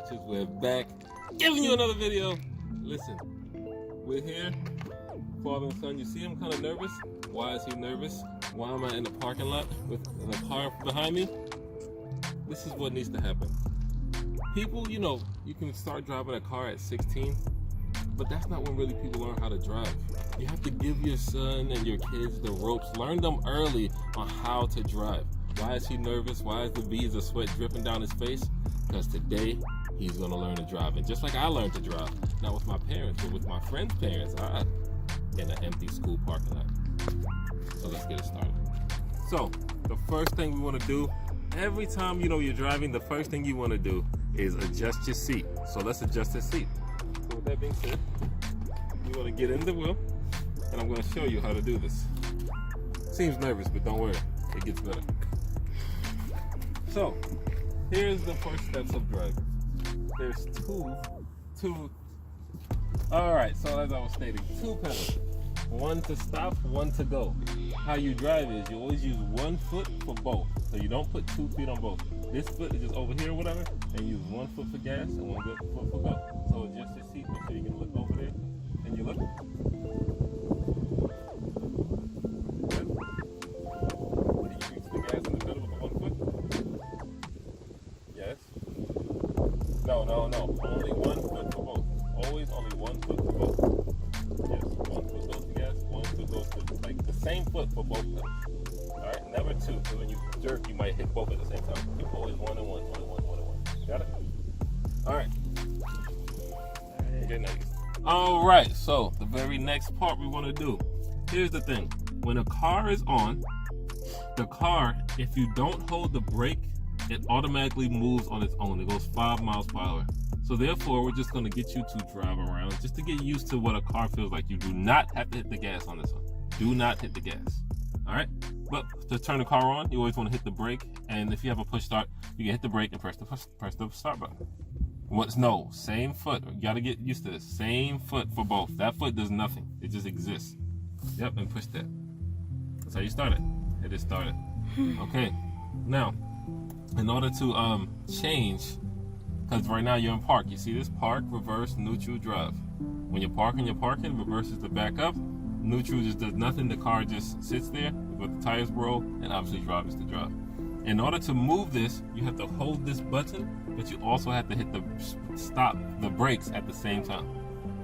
Dreamcatchers, we're back, giving you another video. Listen, we're here, father and son. You see him kind of nervous. Why is he nervous? Why am I in the parking lot with a car behind me? This is what needs to happen. People, you can start driving a car at 16, but that's not when really people learn how to drive. You have to give your son and your kids the ropes. Learn them early on how to drive. Why is he nervous? Why is the beads of sweat dripping down his face? Because today, he's going to learn to drive. And just like I learned to drive, not with my parents, but with my friends' parents, in an empty school parking lot. So let's get it started. So, the first thing we want to do, every time you're driving, the first thing you want to do is adjust your seat. So let's adjust the seat. So with that being said, you want to get in the wheel, and I'm going to show you how to do this. Seems nervous, but don't worry, it gets better. So, here's the first steps of driving. There's two. All right, so as I was stating, 2 pedals. One to stop, one to go. How you drive is you always use 1 foot for both. So you don't put 2 feet on both. This foot is just over here or whatever, and use 1 foot for gas and 1 foot for go. So adjust your seat, make sure you can look over there, and you look. Good. Do you reach the gas in the middle with the 1 foot? Yes. No. Only 1 foot for both. Always only 1 foot for both. Yes. 1 foot goes to gas, 1 foot goes to the same foot for both pedals. Alright, never 2. So when you jerk, you might hit both at the same time. You always 1 and 1, 1 and 1, 1 and 1. Got it? Alright. Okay, nice. Alright, so the very next part we want to do. Here's the thing. When a car is on, the car, if you don't hold the brake, it automatically moves on its own. It goes 5 miles per hour. So therefore, we're just going to get you to drive around just to get used to what a car feels like. You do not have to hit the gas on this one. Do not hit the gas. All right? But to turn the car on, you always want to hit the brake. And if you have a push start, you can hit the brake and press the start button. No, same foot. You got to get used to this. Same foot for both. That foot does nothing. It just exists. Yep, and push that. That's how you start it. It is started. Okay. Now, in order to change, because right now you're in park. You see this? Park, reverse, neutral, drive. When you're parking, reverse is to back up. Neutral just does nothing. The car just sits there with the tires roll, and obviously drive is to drive. In order to move this, you have to hold this button, but you also have to hit the brakes at the same time.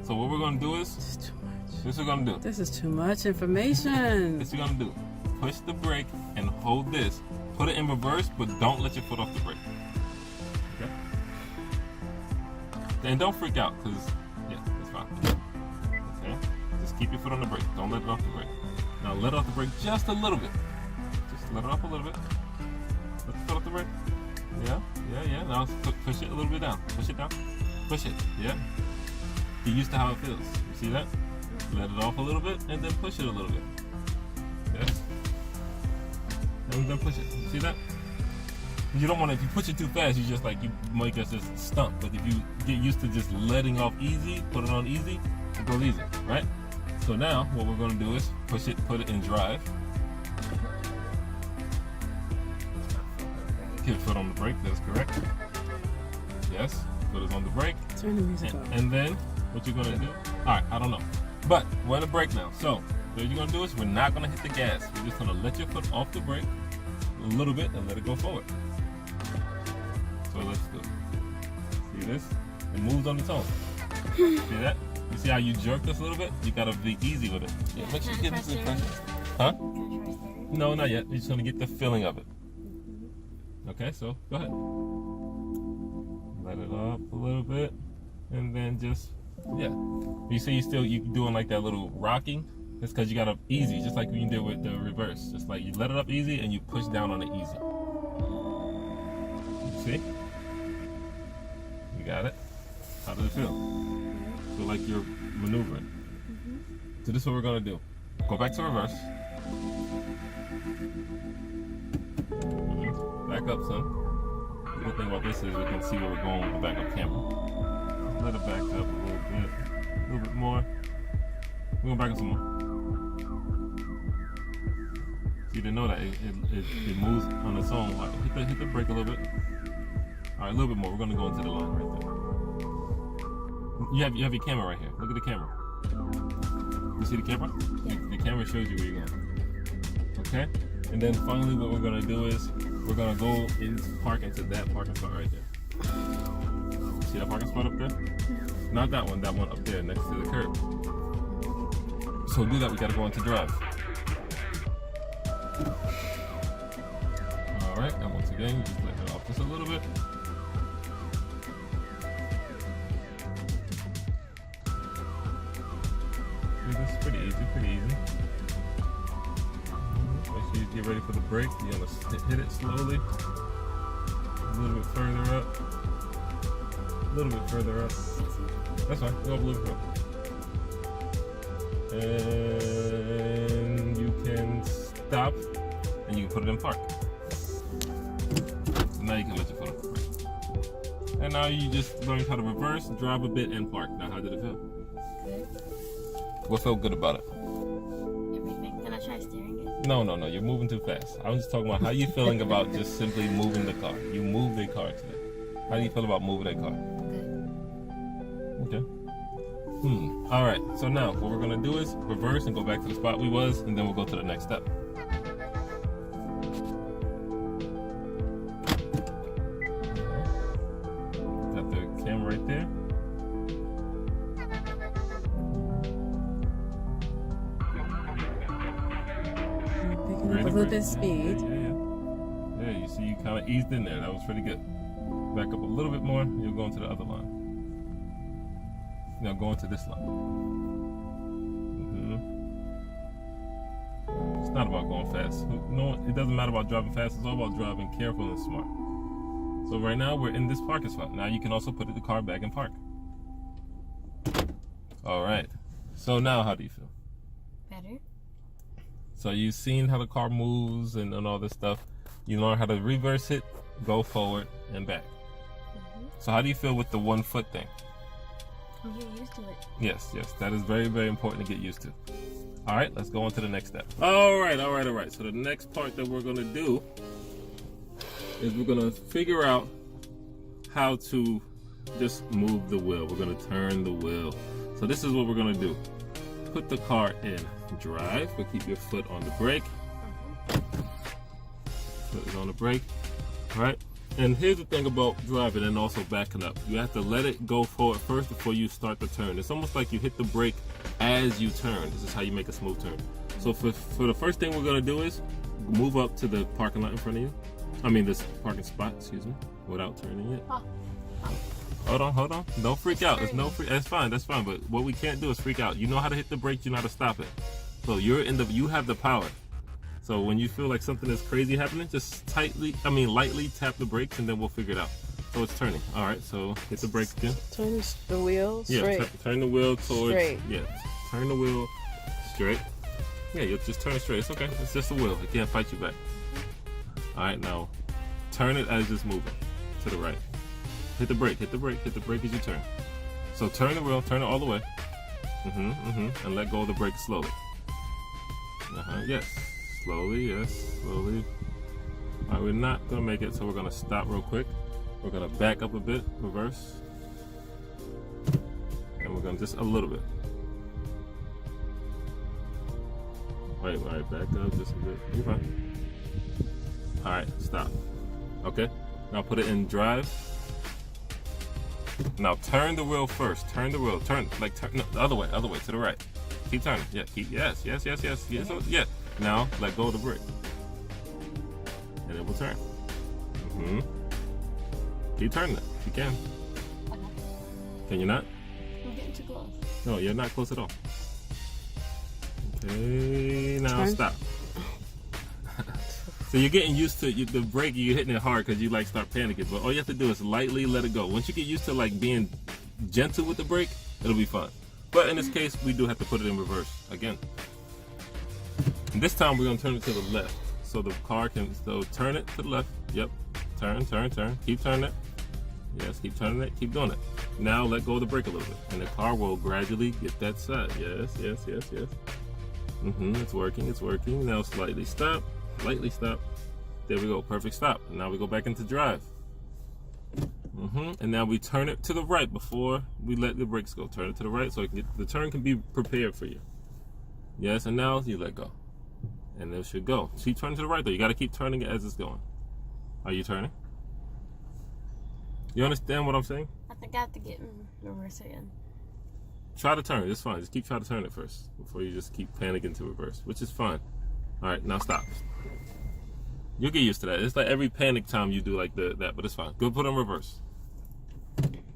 So what we're going to do is, This is too much. this is what we're going to do. This is too much information. This is what we're going to do. Push the brake and hold this. Put it in reverse, but don't let your foot off the brake. Okay? And don't freak out, because, yeah, it's fine. Okay? Just keep your foot on the brake. Don't let it off the brake. Now let it off the brake just a little bit. Just let it off a little bit. Let the foot off the brake. Yeah. Now push it a little bit down. Push it down. Push it. Yeah. Get used to how it feels. You see that? Let it off a little bit, and then push it a little bit. Yes. And then push it. See that? You don't want to, if you push it too fast, you might just stump. But if you get used to just letting off easy, put it on easy, it goes easy, right? So now, what we're going to do is push it, put it in drive. Keep foot on the brake, that's correct. Yes, foot is on the brake. Turn the music off. And then, what you're going to do, alright, I don't know. But, we're on the brake now. So, what you're going to do is, we're not going to hit the gas. We're just going to let your foot off the brake a little bit and let it go forward. So let's do it. See this? It moves on its own. See that? You see how you jerk this a little bit? You gotta be easy with it. Yeah, make sure you get this impression. Huh? No, not yet. You're just gonna get the feeling of it. Okay, so go ahead. Let it up a little bit, and then just You see, you doing like that little rocking. It's because you gotta easy, just like you did with the reverse. Just like you let it up easy and you push down on it easy. You see? You got it? How does it feel? Feel like you're maneuvering. So this is what we're gonna do. Go back to reverse. Back up some. The good thing about this is we can see where we're going with the backup camera. Just let it back up a little bit more. We're going back up some more. So you didn't know that it moves on its own. Hit the brake a little bit. right, a little bit more. We're gonna go into the line right there. You have your camera right here. Look at the camera. You see the camera? Yeah. The camera shows you where you're going. Okay? And then finally what we're gonna do is we're gonna go and park into that parking spot right there. See that parking spot up there? Not that one up there next to the curb. So to do that, we gotta go into drive. All right, and once again, you just let it off just a little bit. This is pretty easy, Make sure you get ready for the brake. You're gonna hit it slowly. A little bit further up. A little bit further up. That's fine, go up a little bit. And you can stop and you can put it in park. So now you can let your foot on the brake. And now you just learned how to reverse, drive a bit, and park. Now how did it feel? Good. What felt good about it? Everything. Can I try steering it? No, you're moving too fast. I'm just talking about how you feeling about just simply moving the car. You moved the car today. How do you feel about moving that car? Good. Okay. All right, so now what we're gonna do is reverse and go back to the spot we was, and then we'll go to the next step. Got the camera right there. Picking up a little bit of speed. Yeah, you see you kind of eased in there. That was pretty good. Back up a little bit more, you'll go into the other line. Now go into this line. It's not about going fast. No, it doesn't matter about driving fast. It's all about driving careful and smart. So right now we're in this parking spot. Now you can also put the car back in park. All right. So now how do you feel? Better. So you've seen how the car moves and all this stuff. You learn how to reverse it, go forward and back. So how do you feel with the 1 foot thing? You get used to it. Yes, that is very, very important to get used to. All right, let's go on to the next step. All right. So the next part that we're gonna do is we're gonna figure out how to just move the wheel. We're gonna turn the wheel. So this is what we're gonna do. Put the car in drive, but keep your foot on the brake. Foot is on the brake, all right? And here's the thing about driving and also backing up. You have to let it go forward first before you start the turn. It's almost like you hit the brake as you turn. This is how you make a smooth turn. So for the first thing we're gonna do is move up to the parking lot in front of you. I mean this parking spot, excuse me, without turning it. Hold on. Don't freak out. It's no freak. That's fine. But what we can't do is freak out. You know how to hit the brake. You know how to stop it. So you have the power. So when you feel like something is crazy happening, just lightly tap the brakes, and then we'll figure it out. So it's turning. All right. So hit the brakes again. Turn the wheel straight. Yeah. Turn the wheel towards. Straight. Yeah. Turn the wheel straight. Yeah. You'll just turn it straight. It's okay. It's just a wheel. It can't fight you back. All right. Now, turn it as it's moving to the right. Hit the brake as you turn. So turn the wheel, turn it all the way. And let go of the brake slowly. Yes. Slowly. All right, we're not gonna make it, so we're gonna stop real quick. We're gonna back up a bit, reverse. And we're gonna just a little bit. Wait, back up just a bit. You're fine. All right, stop. Okay, now put it in drive. Now turn the wheel first. Turn the other way, to the right. Keep turning. Yeah, yes. Yeah. Now let go of the brake, and it will turn. Keep turning it. You can. Can you not? I'm getting too close. No, you're not close at all. Okay, now Turn. stop. So you're getting used to the brake. You're hitting it hard because you start panicking. But all you have to do is lightly let it go. Once you get used to being gentle with the brake, it'll be fun. But in this case, we do have to put it in reverse again. And this time we're gonna turn it to the left, so the car can. So turn it to the left. Yep. Turn. Keep turning it. Yes. Keep turning it. Keep doing it. Now let go of the brake a little bit, and the car will gradually get that side. Yes. It's working. Now slightly stop. Lightly stop. There we go. Perfect stop. And now we go back into drive. And now we turn it to the right before we let the brakes go. Turn it to the right so the turn can be prepared for you. Yes, and now you let go. And it should go. Keep turning to the right though. You got to keep turning it as it's going. Are you turning? You understand what I'm saying? I think I have to get in reverse again. Try to turn it. It's fine. Just keep trying to turn it first before you just keep panicking to reverse, which is fine. All right, now stop. You'll get used to that. It's like every panic time you do like that, but it's fine. Go put on reverse.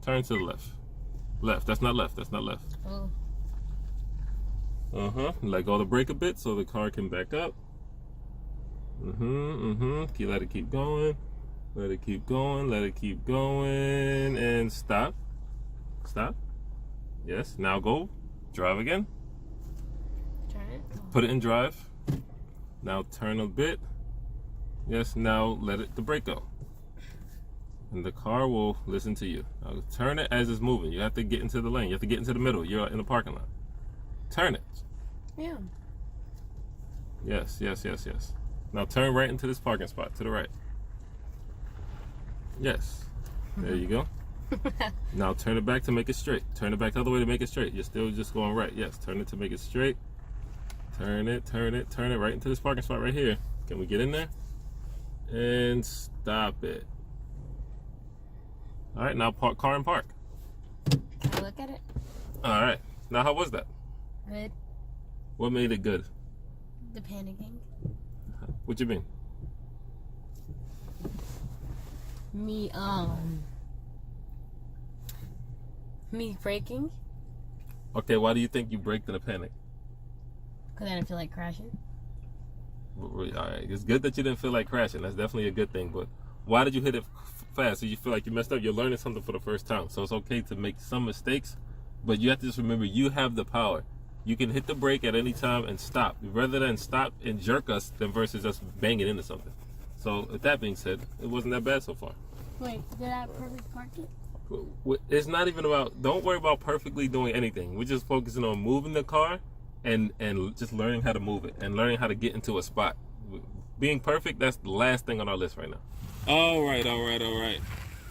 Turn to the left. Left. That's not left. That's not left. Oh. Let go of the brake a bit so the car can back up. Let it keep going. Let it keep going. Let it keep going. And stop. Stop. Yes. Now go. Drive again. Turn it. Put it in drive. Now turn a bit. Yes. Now let the brake go. And the car will listen to you. Now turn it as it's moving. You have to get into the lane. You have to get into the middle. You're in the parking lot. Turn it. Yeah. Yes, yes, yes, yes. Now turn right into this parking spot to the right. Yes. There you go. Now turn it back to make it straight. Turn it back the other way to make it straight. You're still just going right. Yes, turn it to make it straight. Turn it, turn it, turn it right into this parking spot right here. Can we get in there? And stop it. All right, now park car and park. Can I look at it? All right. Now how was that? Good. What made it good? The panicking. What you mean? Me braking. Okay, why do you think you braked in a panic? Because I didn't feel like crashing. All right, it's good that you didn't feel like crashing. That's definitely a good thing. But why did you hit it fast? So you feel like you messed up? You're learning something for the first time. So it's okay to make some mistakes, but you have to just remember you have the power. You can hit the brake at any time and stop. Rather than stop and jerk us than versus us banging into something. So with that being said, it wasn't that bad so far. Wait, did I perfect park it? It's not even about, don't worry about perfectly doing anything. We're just focusing on moving the car and just learning how to move it and learning how to get into a spot. Being perfect, that's the last thing on our list right now. All right.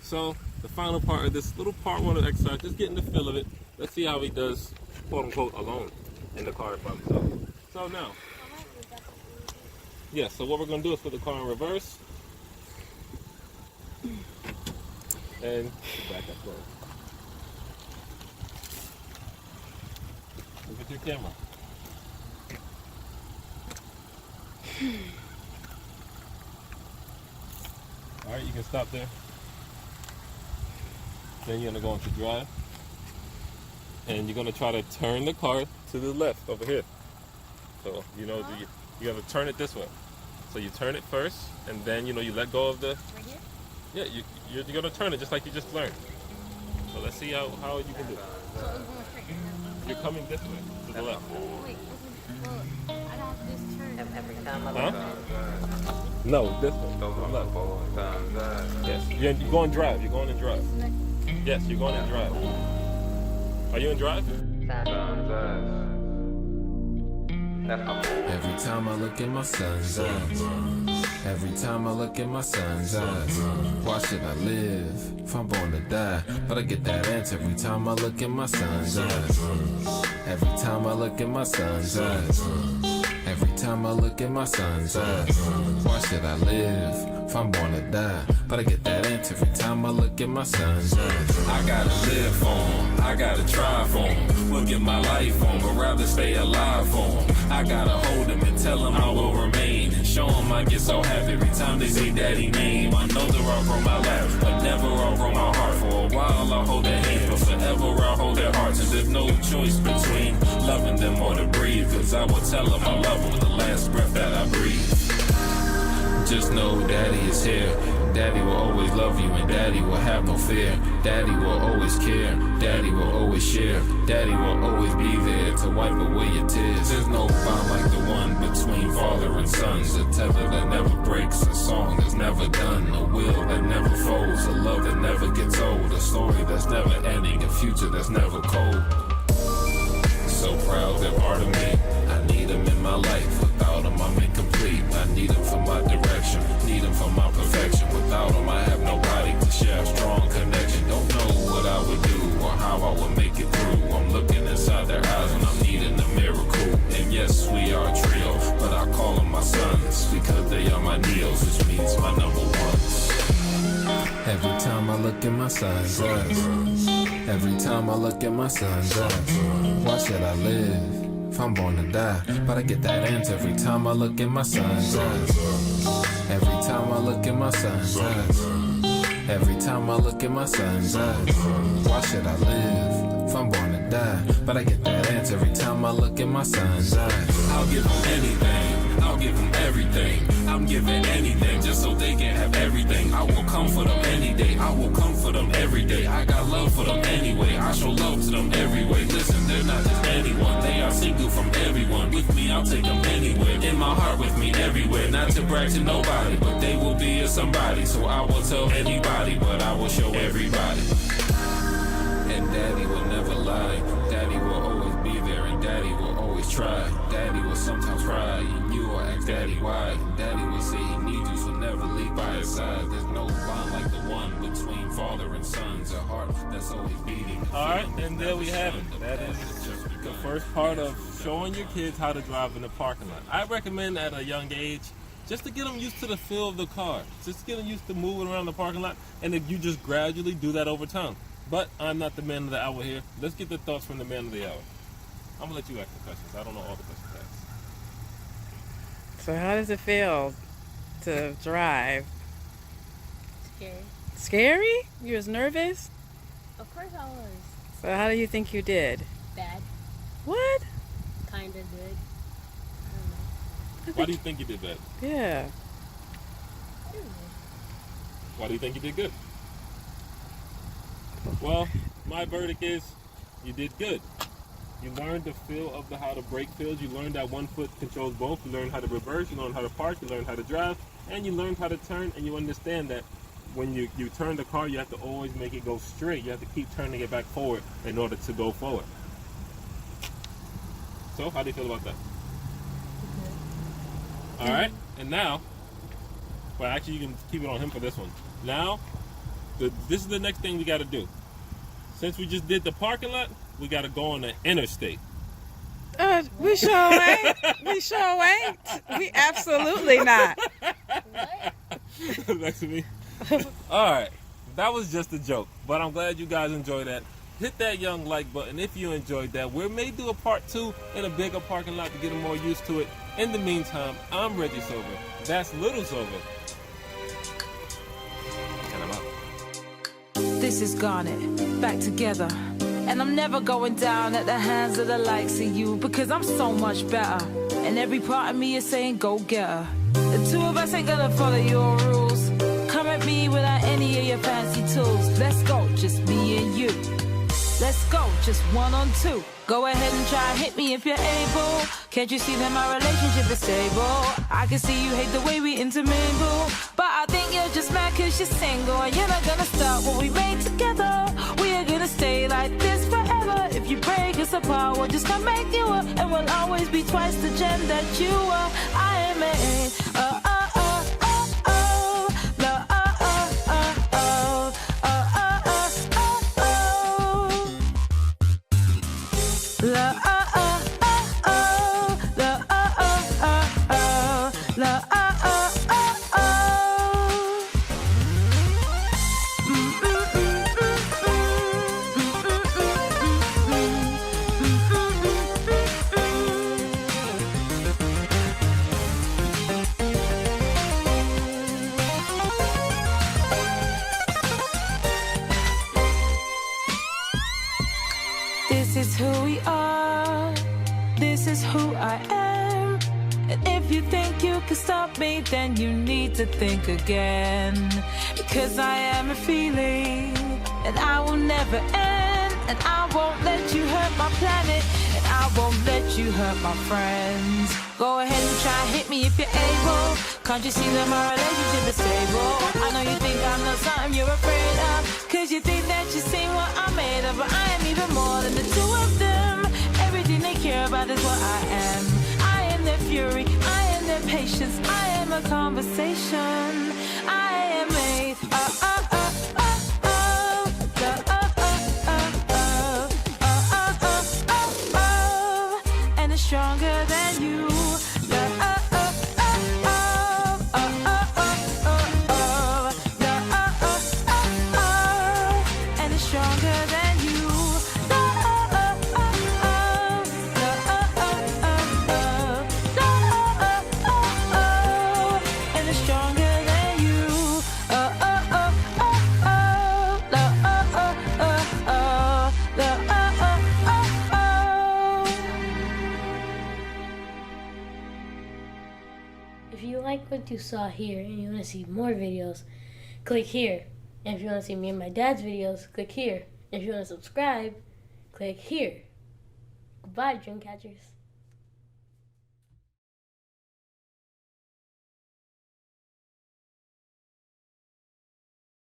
So the final part of this little part one of the exercise, just getting the feel of it. Let's see how he does, quote unquote, alone in the car by himself. So now, yeah, so what we're gonna do is put the car in reverse. And back up close. Look at your camera. All right, you can stop there. Then you're gonna go into drive. And you're gonna try to turn the car to the left over here. So, you gotta turn it this way. So you turn it first, and then, you let go of the... Right here? Yeah, you're gonna turn it just like you just learned. So let's see how you can do it. So it's going straight. You're coming this way, to the left. Wait, I got this turn. Every time I Huh? look No, this way, to the left. Yes, you're going drive, you're going in drive. Yes, you're going in drive. Are you in drive? Every time I look in my son's eyes, every time I look in my son's eyes, why should I live if I'm born to die? But I get that answer every time I look in my son's eyes. Every time I look in my son's eyes, every time I look in my son's eyes, why should I live if I'm born to die? But I get that answer every time I look in my son's eyes. I gotta live for him, I gotta try for him. Will give my life on, but rather stay alive for him. I gotta hold him and tell him I will remain. Show him I get so happy every time they say daddy name. I know they're all from my lap, but never all from my heart. For a while I'll hold their hands, but forever I'll hold their hearts. And there's no choice between loving them or to breathe, cause I will tell them I love them with the last breath that I breathe. Just know daddy is here. Daddy will always love you and daddy will have no fear. Daddy will always care. Daddy will always share. Daddy will always be there to wipe away your tears. There's no bond like the one between father and sons. A tether that never breaks, a song that's never done, a will that never folds, a love that never gets old, a story that's never ending, a future that's never cold. So proud they're part of me. I need them in my life. Without them I'm incomplete. I need them for my direction. Need them for my perfection. Without them I have nobody to share a strong connection. dosage meets my number ones. Every time I look in my son's eyes, every time I look in my son's eyes, why should I live if I'm born to die? But I get that answer every time I look in my son's eyes. Every time I look in my son's eyes, every time I look in my son's eyes, why should I live if I'm born to die? But I get that answer every time I look in my son's eyes. I'll give him anything, I'll give him everything. I'm giving anything just so they can have everything. I will come for them any day, I will come for them every day. I got love for them anyway, I show love to them every way. Listen, they're not just anyone, they are single from everyone. With me, I'll take them anywhere. In my heart with me everywhere. Not to brag to nobody, but they will be a somebody. So I will tell anybody, but I will show everybody. And daddy will never lie. Daddy will always be there, and daddy will always try. Daddy will sometimes cry, and you will ask daddy why. Daddy will say he needs you, so never leave by his side. There's no bond like the one between father and sons. A heart that's always beating. Alright, and there we have it. That is the first part of showing your kids how to drive in the parking lot. I recommend at a young age, just to get them used to the feel of the car. Just get them used to moving around the parking lot, and if you just gradually do that over time. But I'm not the man of the hour here. Let's get the thoughts from the man of the hour. I'm going to let you ask the questions. I don't know all the questions to ask. So how does it feel to drive? Scary. Scary? You was nervous? Of course I was. So how do you think you did? Bad. What? Kinda good. I don't know. Why do you think you did that? Yeah. I don't know. Why do you think you did good? Well, my verdict is you did good. You learned the feel of how the brake feels. You learned that one foot controls both. You learned how to reverse. You learned how to park. You learned how to drive. And you learned how to turn. And you understand that when you turn the car, you have to always make it go straight. You have to keep turning it back forward in order to go forward. So, how do you feel about that? All right. And now, well, actually, you can keep it on him for this one. Now, this is the next thing we got to do. Since we just did the parking lot, we got to go on the interstate. We sure ain't. We sure ain't. We absolutely not. What? Back to me. All right. That was just a joke, but I'm glad you guys enjoyed that. Hit that young like button if you enjoyed that. We may do a part 2 in a bigger parking lot to get them more used to it. In the meantime, I'm ReggieSova. That's Little Sova. And I'm out. This is Garnet, back together. And I'm never going down at the hands of the likes of you, because I'm so much better. And every part of me is saying go get her. The two of us ain't gonna follow your rules. Come at me without any of your fancy tools. Let's go, just me and you. Let's go, just 1 on 2. Go ahead and try and hit me if you're able. Can't you see that my relationship is stable? I can see you hate the way we intermingle, but I think you're just mad cause you're single. And you're not gonna start what we made together. We are gonna stay like this forever. If you break us apart, we'll just come make you up, and we'll always be twice the gem that you are. I am a This is who we are, this is who I am. And if you think you can stop me, then you need to think again. Because I am a feeling, and I will never end. And I won't let you hurt my planet, and I won't let you hurt my friends. Go ahead and try and hit me if you're able. Can't you see that my relationship is stable? I know you think I'm not something you're afraid of, cause you think that you've seen what I'm made of. But I am even more than the two of them. Everything they care about is what I am. I am their fury, I am their patience, I am a conversation. I am a and it's stronger than you. If you like what you saw here and you want to see more videos, click here. And if you want to see me and my dad's videos, click here. And if you want to subscribe, click here. Goodbye, Dreamcatchers.